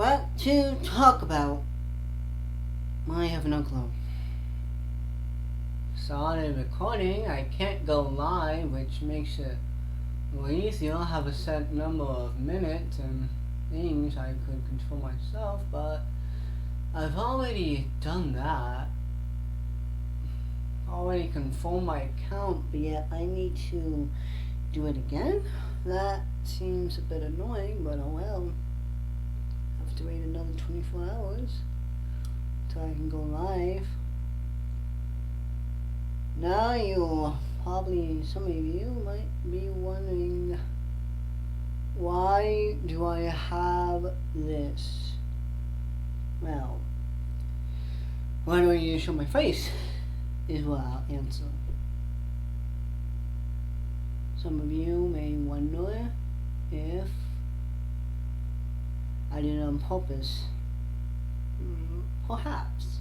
what to talk about? I have no clue. Started recording, I can't go live, which makes it more easier. I have a set number of minutes and things I could control myself, but I've already done that. Already confirmed my account, but yet I need to do it again? That seems a bit annoying, but oh well. I have to wait another 24 hours till I can go live. Now some of you might be wondering, why do I have this? Well, why do I show my face? Is what I'll answer. Some of you may wonder if I did it on purpose. Perhaps.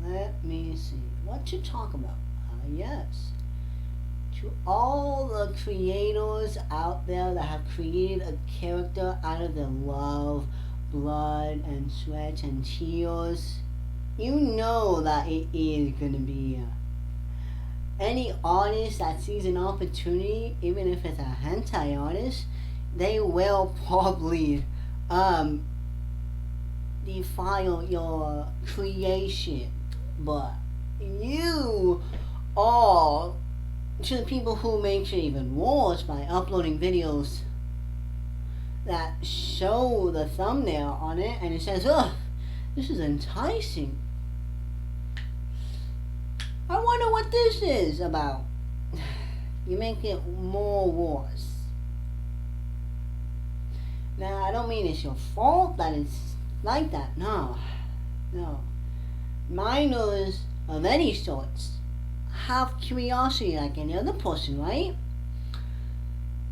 Let me see. What to talk about? Yes. To all the creators out there that have created a character out of their love, blood, and sweat and tears, you know that it is gonna be any artist that sees an opportunity, even if it's a hentai artist, they will probably defile your creation. But you all, to the people who make it even worse by uploading videos that show the thumbnail on it and it says, "Ugh, this is enticing. I wonder what this is about." You make it more worse. Now, I don't mean it's your fault that it's like that. No. Minors of any sorts have curiosity like any other person, right?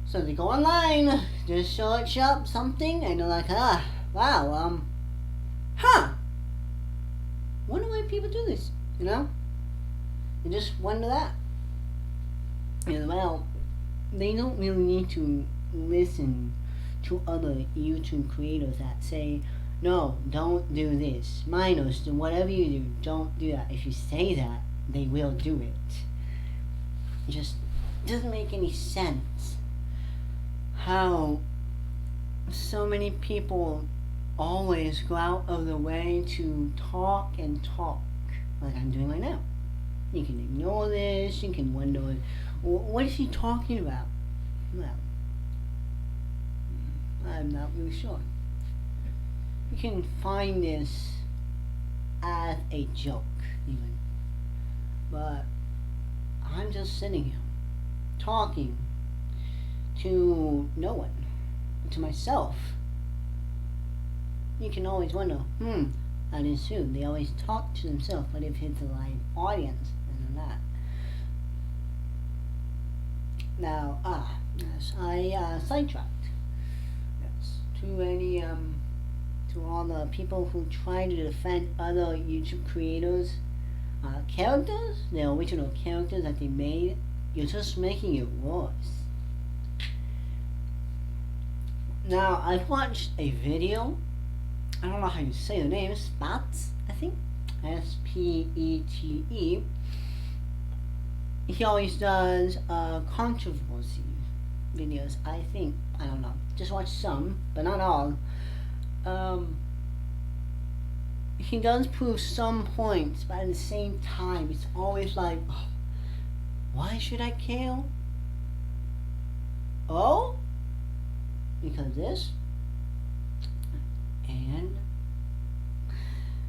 So they go online, just search up something, and they're like, wow, wonder why people do this, you know? You just wonder that. And well, they don't really need to listen to other YouTube creators that say, "No, don't do this. Minors, do whatever you do, don't do that." If you say that, they will do it. It just doesn't make any sense how so many people always go out of their way to talk and talk like I'm doing right now. You can ignore this, you can wonder, what is he talking about? Well, I'm not really sure. You can find this as a joke, even. But I'm just sitting here, talking to no one, to myself. You can always wonder, that is true. They always talk to themselves, but if it's a live audience, then they're not. Now, yes, I sidetracked. Yes, to all the people who try to defend other YouTube creators' characters, the original characters that they made, you're just making it worse. Now, I've watched a video, I don't know how you say the name, Spats, I think, Spete. He always does controversy videos, I think. I don't know. Just watch some, but not all. He does prove some points, but at the same time, it's always like, why should I care? Oh? Because this? And?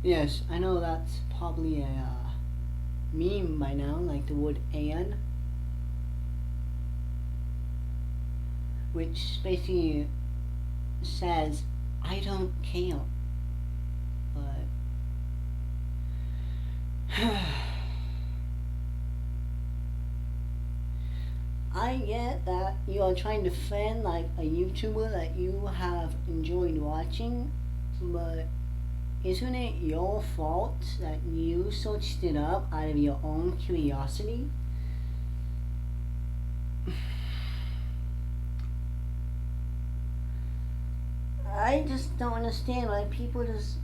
Yes, I know that's probably a meme by now, like the word "and," which basically says, I don't care. But I get that you are trying to defend like a YouTuber that you have enjoyed watching, but isn't it your fault that you searched it up out of your own curiosity? I just don't understand why people just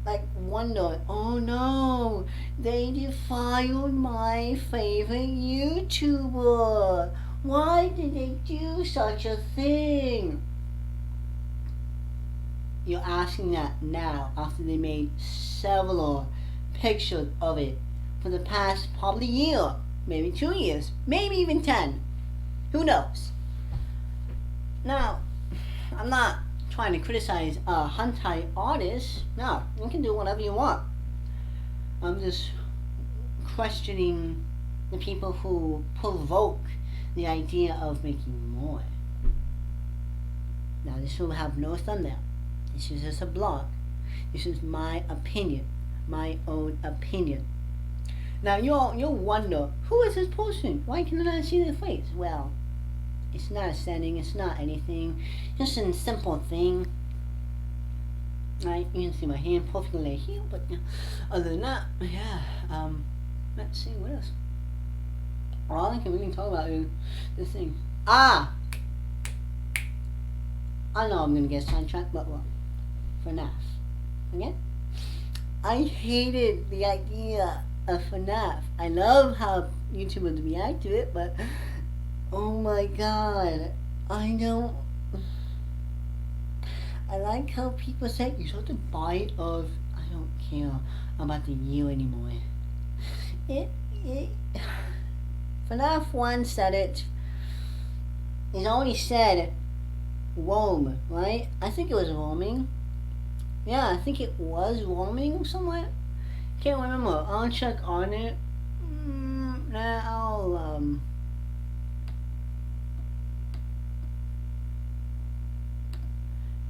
like wonder, oh no, they defiled my favorite YouTuber. Why did they do such a thing? You're asking that now after they made several pictures of it for the past probably year, maybe 2 years, maybe even 10. Who knows? Now, I'm not trying to criticize hentai artists. No, you can do whatever you want. I'm just questioning the people who provoke the idea of making more. Now, this will have no thumbnail. This is just a blog. This is my opinion, my own opinion. Now, you'll wonder, who is this person? Why can I not see their face? Well, it's not a setting, it's not anything. Just a simple thing. Right, you can see my hand perfectly right here, but other than that, yeah, let's see, what else? All I can really talk about is this thing. I know I'm gonna get sidetracked, but what? FNAF. Again? I hated the idea of FNAF. I love how YouTubers react to it, but oh my god, I don't. I like how people say you have to buy it of. I don't care about the year anymore. It FNAF 1 said it. It already said roam, right? I think it was roaming. Yeah, I think it was roaming somewhere. Can't remember. I'll check on it. I'll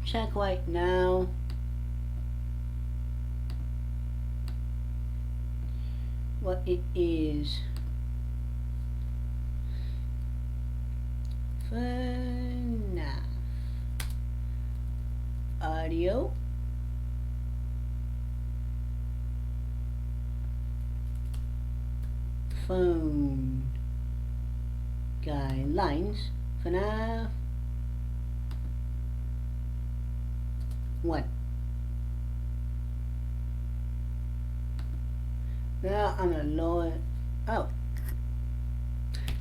check right now. What it is. FNAF audio. Phone guidelines. FNAF 1. Now I'm gonna lower it. Oh,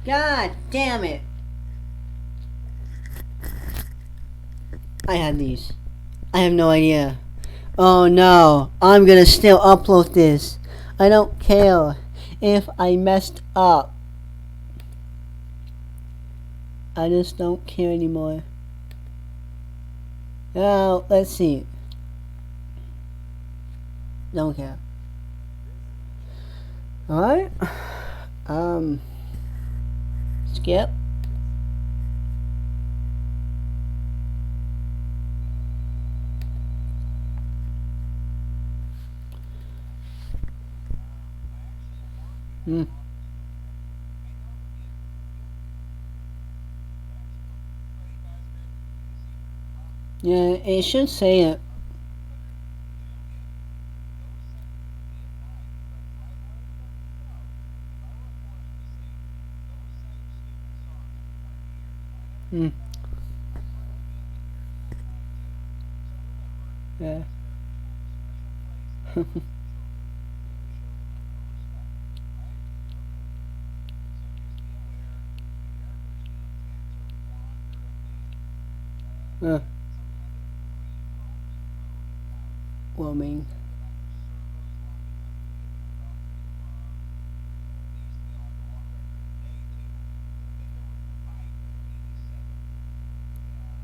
god damn it! I had these. I have no idea. Oh no, I'm gonna still upload this. I don't care if I messed up. I just don't care anymore. Now, let's see. Don't care. Alright. Skip. Yeah, it should say it. Yeah. Roaming.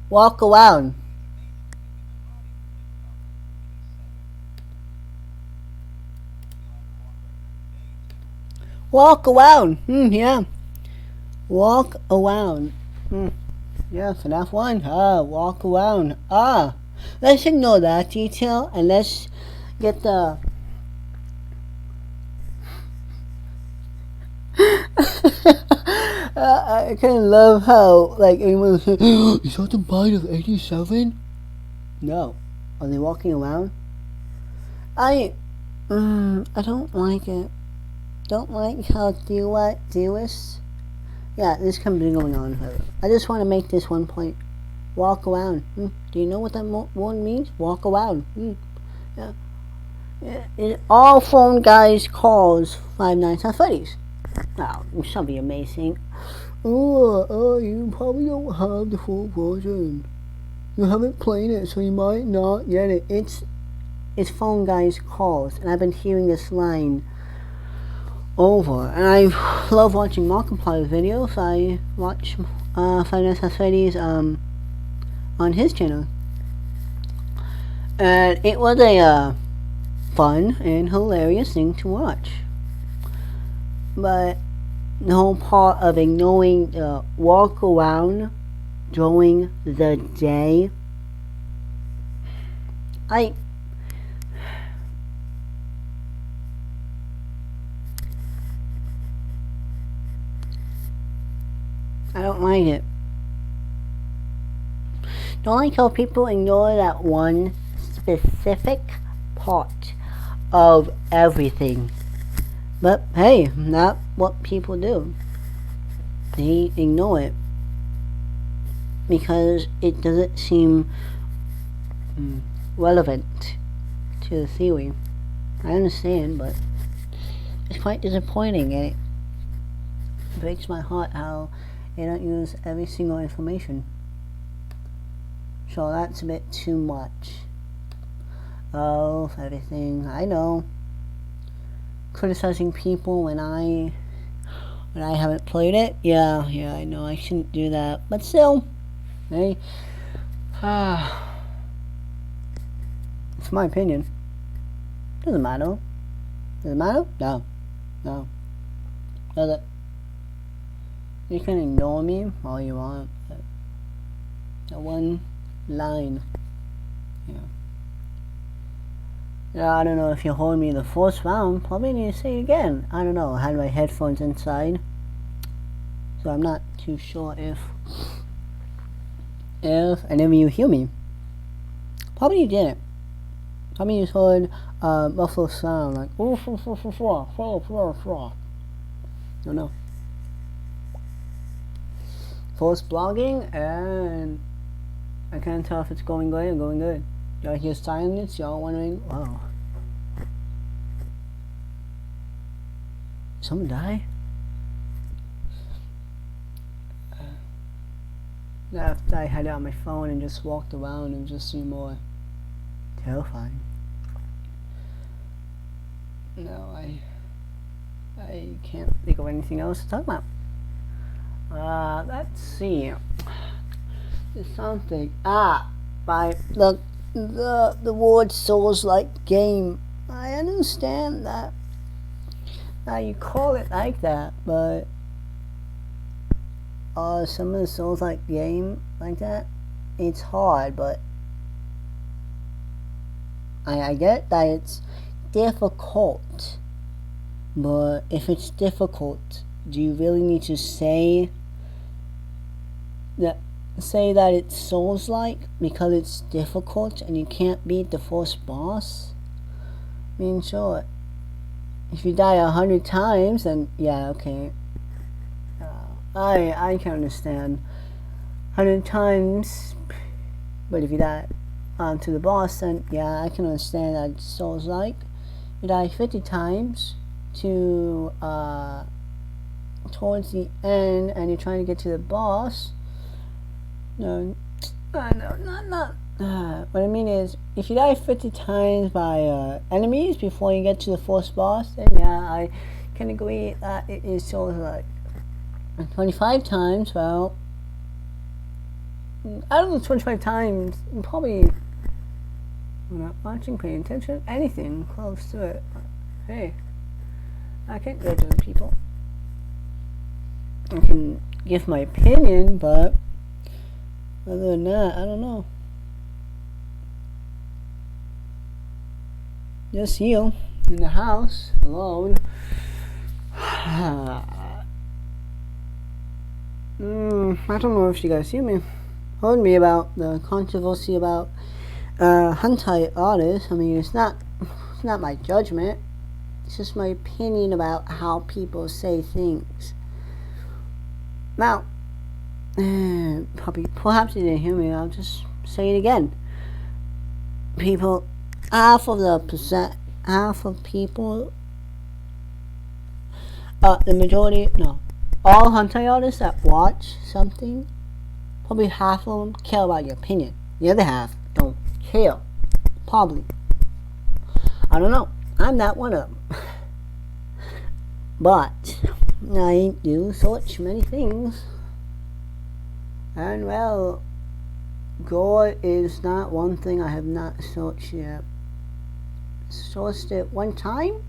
Walk around. Walk around. Yeah. Walk around. Yeah, FNAF 1. Walk around. Let's ignore that detail and let's get the. I kind of love how, like, anyone was saying, is that the bite of 87? No. Are they walking around? I don't like it. Don't like how Deus. Yeah, this can be going on. I just want to make this one point. walk around. Do you know what that word means? Walk around. Yeah. All phone guys calls Five Nights at Freddy's. Now, this will be amazing. Oh, you probably don't have the full version. You haven't played it, so you might not get it. It's phone guys calls, and I've been hearing this line over. And I love watching Markiplier's videos. I watch Five Nights at Freddy's on his channel, and it was a fun and hilarious thing to watch. But the whole part of ignoring the walk around during the day, I don't like it. Don't like how people ignore that one specific part of everything. But hey, not what people do. They ignore it because it doesn't seem relevant to the theory. I understand, but it's quite disappointing, and it breaks my heart how they don't use every single information. So that's a bit too much of everything. I know. Criticizing people when I haven't played it. Yeah, I know I shouldn't do that. But still, hey, it's my opinion. Doesn't matter. Does it matter? No. Does it? You can ignore me all you want, but the one line. Yeah, I don't know if you heard me the first round. Probably need to say it again. I don't know. I had my headphones inside, so I'm not too sure if any of you hear me. Probably you didn't. Probably you heard muffled sound like don't know. First blogging, and I can't tell if it's going good or going good. Y'all hear silence, y'all wondering, wow. Someone die? After I had it on my phone and just walked around, and just seemed more terrifying. No, I can't think of anything else to talk about. Let's see. There's something. By the word Souls-like game. I understand that. Now you call it like that, but some of the Souls-like game like that, it's hard, but I get that it's difficult. But if it's difficult, do you really need to say that it's Souls-like because it's difficult and you can't beat the first boss? I mean, sure, if you die 100 times, then yeah, okay. I can understand 100 times, but if you die to the boss, then yeah, I can understand that it's Souls-like. You die 50 times to towards the end, and you're trying to get to the boss. No, not. What I mean is, if you die 50 times by enemies before you get to the first boss, then yeah, I can agree that it is sort of like 25 times. Well, out of the 25 times, probably I'm not watching, paying attention, anything close to it. Hey, I can't judge other people. I can give my opinion, but other than that, I don't know. Just you in the house alone. I don't know if you guys hear me. Heard me about the controversy about hentai artists. I mean, it's not my judgment. It's just my opinion about how people say things. Now, Perhaps you didn't hear me. I'll just say it again. People, half of people, the majority, no, all hentai artists that watch something, probably half of them care about your opinion. The other half don't care. Probably. I don't know. I'm not one of them. But I do search many things. And well, gore is not one thing I have not searched yet. Searched it one time.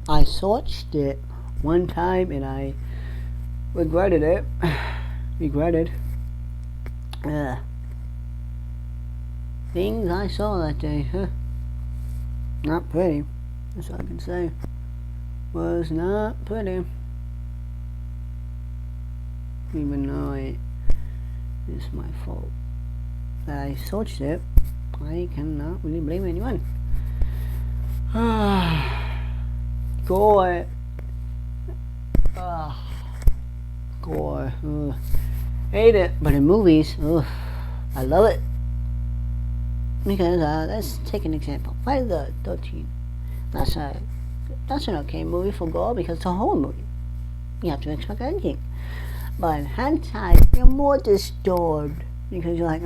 I searched it one time and I regretted it. Things I saw that day, not pretty. That's all I can say. Was not pretty. Even though it's my fault that I searched it, I cannot really blame anyone. Gore. Gore. Hate it. But in movies, I love it. Because let's take an example. Friday the 13th. That's an okay movie for gore because it's a horror movie. You have to expect anything. But in hentai, you're more disturbed because you're like,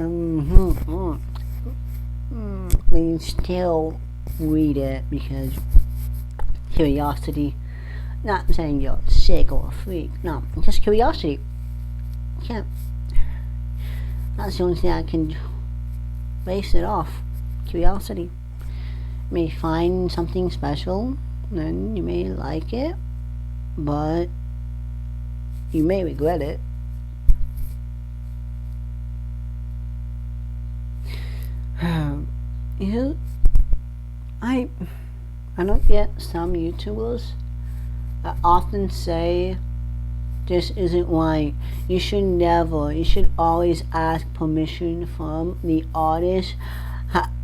but you still read it because curiosity. Not saying you're sick or a freak. No, just curiosity. Can't. That's the only thing I can base it off. Curiosity. You may find something special, and you may like it, but you may regret it. I don't get some YouTubers that often say this isn't right. You should always ask permission from the artist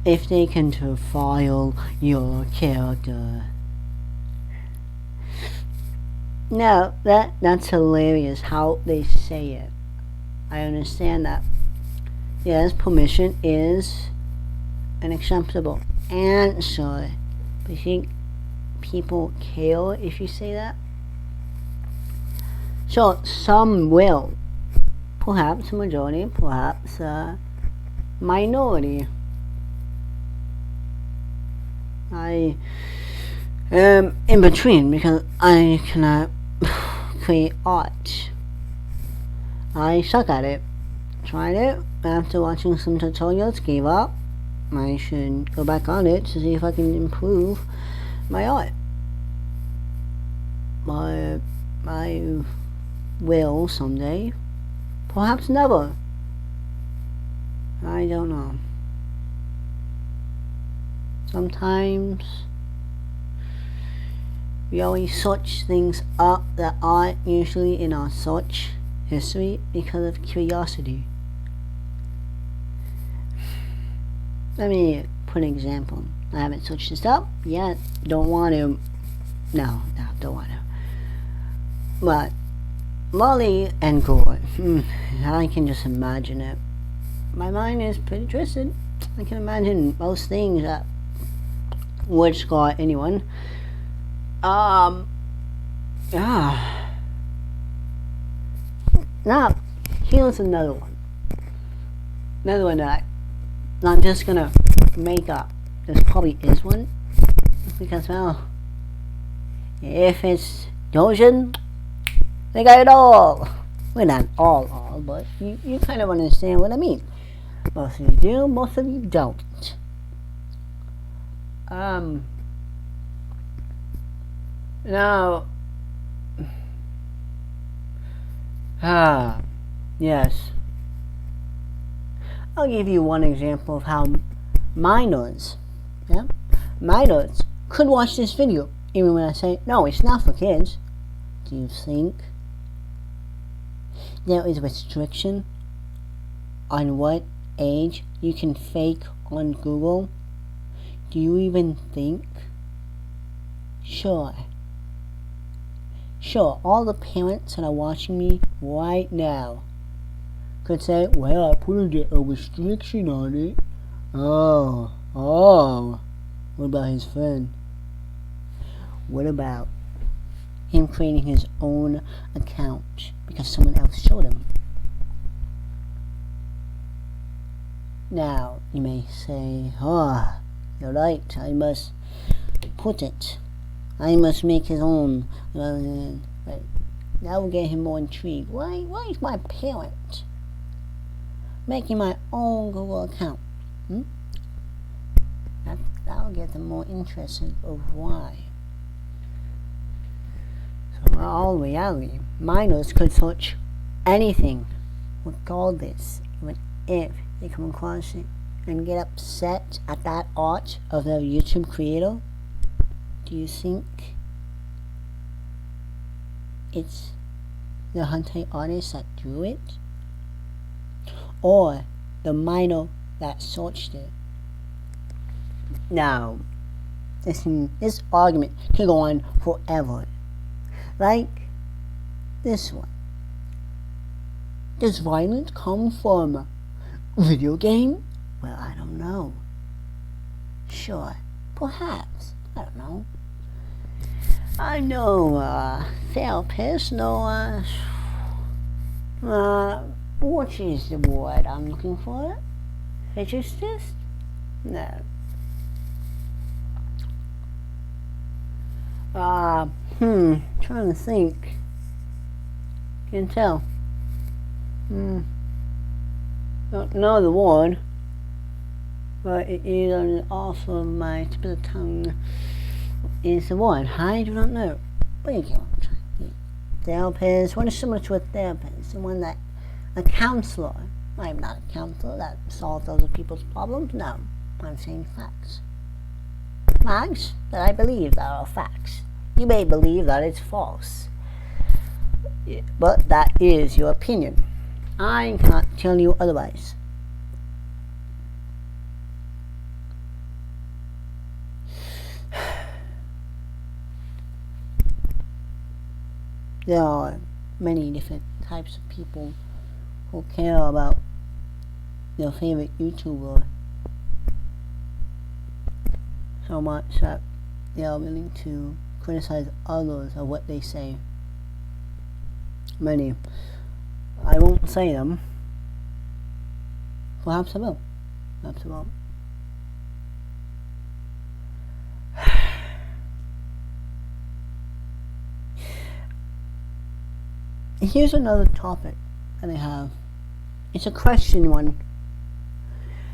if they can defile your character. No, that's hilarious how they say it. I understand that. Yes, permission is an acceptable answer. But you think people care if you say that? Sure, some will. Perhaps a majority, perhaps a minority. I am in between because I cannot create art. I suck at it. Tried it after watching some tutorials, gave up. I should go back on it to see if I can improve my art. But I will someday. Perhaps never. I don't know. Sometimes we always search things up that aren't usually in our search history because of curiosity. Let me put an example. I haven't searched this up yet. Don't want to. No, don't want to. But Molly and Gore. I can just imagine it. My mind is pretty twisted. I can imagine most things that would scar anyone. Now, here's another one. Another one that I'm just gonna make up. There probably is one. Because, well, if it's Dojin, they got it all. Well, not all, but you kind of understand what I mean. Most of you do, most of you don't. Now, yes. I'll give you one example of how minors could watch this video, even when I say, no, it's not for kids. Do you think there is a restriction on what age you can fake on Google? Do you even think? Sure, all the parents that are watching me right now could say, well, I put a restriction on it. Oh. What about his friend? What about him creating his own account because someone else showed him? Now, you may say, you're right, I must put it. I must make his own. Right. That will get him more intrigued. Why is my parent making my own Google account? That'll get them more interested of why. So in all reality, minors could search anything regardless, even if they come across it and get upset at that art of their YouTube creator. Do you think it's the hentai artist that drew it? Or the minor that searched it? Now, this argument could go on forever. Like this one. Does violence come from a video game? Well, I don't know. Sure, perhaps. I don't know. I know therapist, what is the word I'm looking for? Fetishist? No. Trying to think. Can't tell. Don't know the word, but it is on the off of my tip of the tongue. Is the word. I do not know. But you get what I'm trying. Therapist. What is similar to a therapist? Someone that a counselor. I'm not a counselor that solves other people's problems. No, I'm saying facts. Facts that I believe that are facts. You may believe that it's false, but that is your opinion. I cannot tell you otherwise. There are many different types of people who care about their favorite YouTuber so much that they are willing to criticize others of what they say. Many. I won't say them. Perhaps I will. Perhaps I won't. Here's another topic that I have. It's a question one.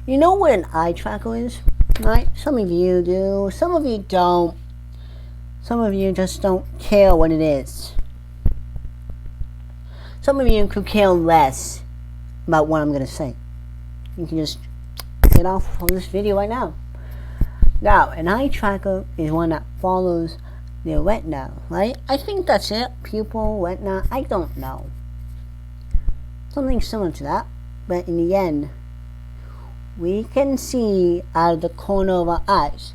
You know what an eye tracker is? Right? Some of you do. Some of you don't. Some of you just don't care what it is. Some of you could care less about what I'm going to say. You can just get off of this video right now. Now, an eye tracker is one that follows their retina, right? I think that's it. Pupil, retina, I don't know. Something similar to that. But in the end, we can see out of the corner of our eyes.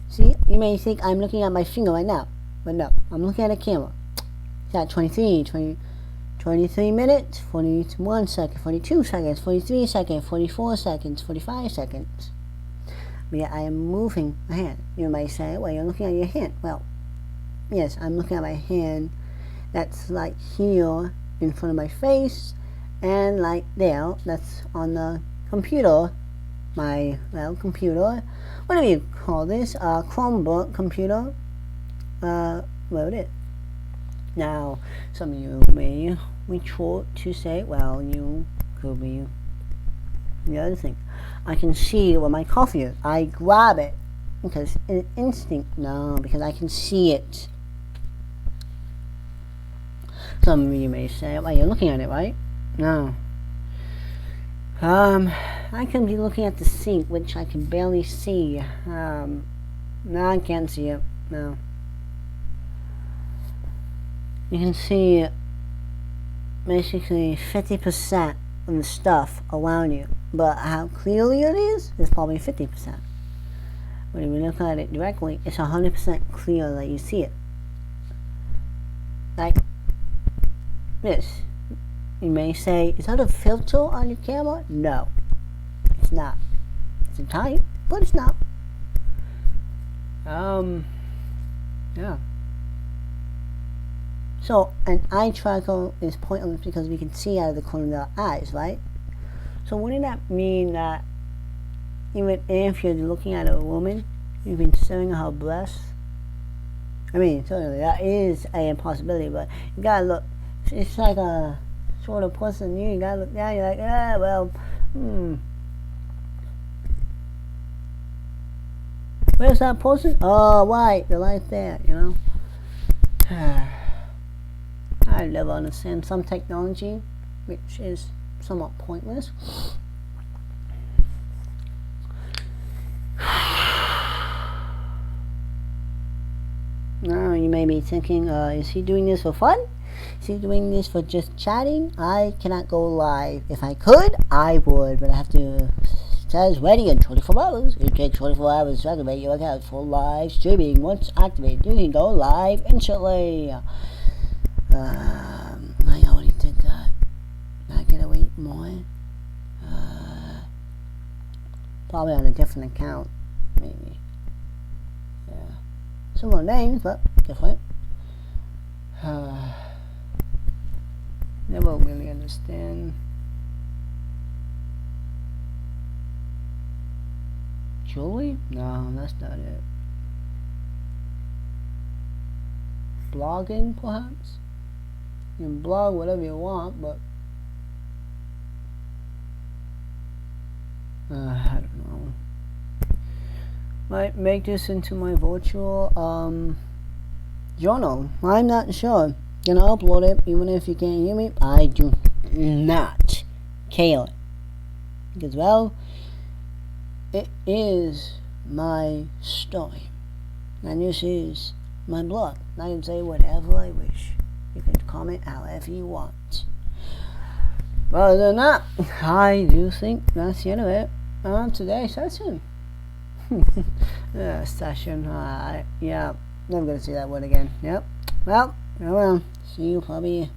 See, you may think I'm looking at my finger right now. But no, I'm looking at a camera. It's at 23 minutes, 41 seconds, 42 seconds, 43 seconds, 44 seconds, 45 seconds. But yet I am moving my hand. You might say, well, you're looking at your hand. Well, yes, I'm looking at my hand that's like here in front of my face and like there, that's on the computer. My, computer. What do you call this? Chromebook computer. Wrote it. Now, some of you may retort to say, well, you could be the other thing. I can see where my coffee is. I grab it because it's instinct. No, because I can see it. Some of you may say, well, you're looking at it, right? No. I can be looking at the sink, which I can barely see. No, I can't see it. No. You can see basically 50% of the stuff around you. But how clearly it is probably 50%. When you look at it directly, it's 100% clear that you see it. Like this. You may say, is that a filter on your camera? No, it's not. It's a type, but it's not. Yeah. So an eye tracker is pointless because we can see out of the corner of our eyes, right? So wouldn't that mean that even if you're looking at a woman, you've been staring at her breasts? I mean, certainly that is a possibility, but you gotta look. It's like a sort of person you gotta look down. You're like, well, where's that person? Oh, right, they're right there. I never understand some technology, which is somewhat pointless. Now you may be thinking, is he doing this for fun? Is he doing this for just chatting? I cannot go live. If I could, I would, but I have to. It says ready in 24 hours. It takes 24 hours to activate your account for live streaming. Once activated, you can go live instantly. I already did that. I gotta wait more. Probably on a different account, maybe. Yeah. Similar names, but different. Never really understand. Julie? No, that's not it. Blogging, perhaps? You can blog whatever you want, but I don't know. Might make this into my virtual journal. I'm not sure. Gonna upload it, even if you can't hear me. I do not care, because well, it is my story, and this is my blog. I can say whatever I wish. You can comment however you want. But other than that, I do think that's the end of it on today's session. Session. Yeah, never gonna say that word again. Yep. Well, see you probably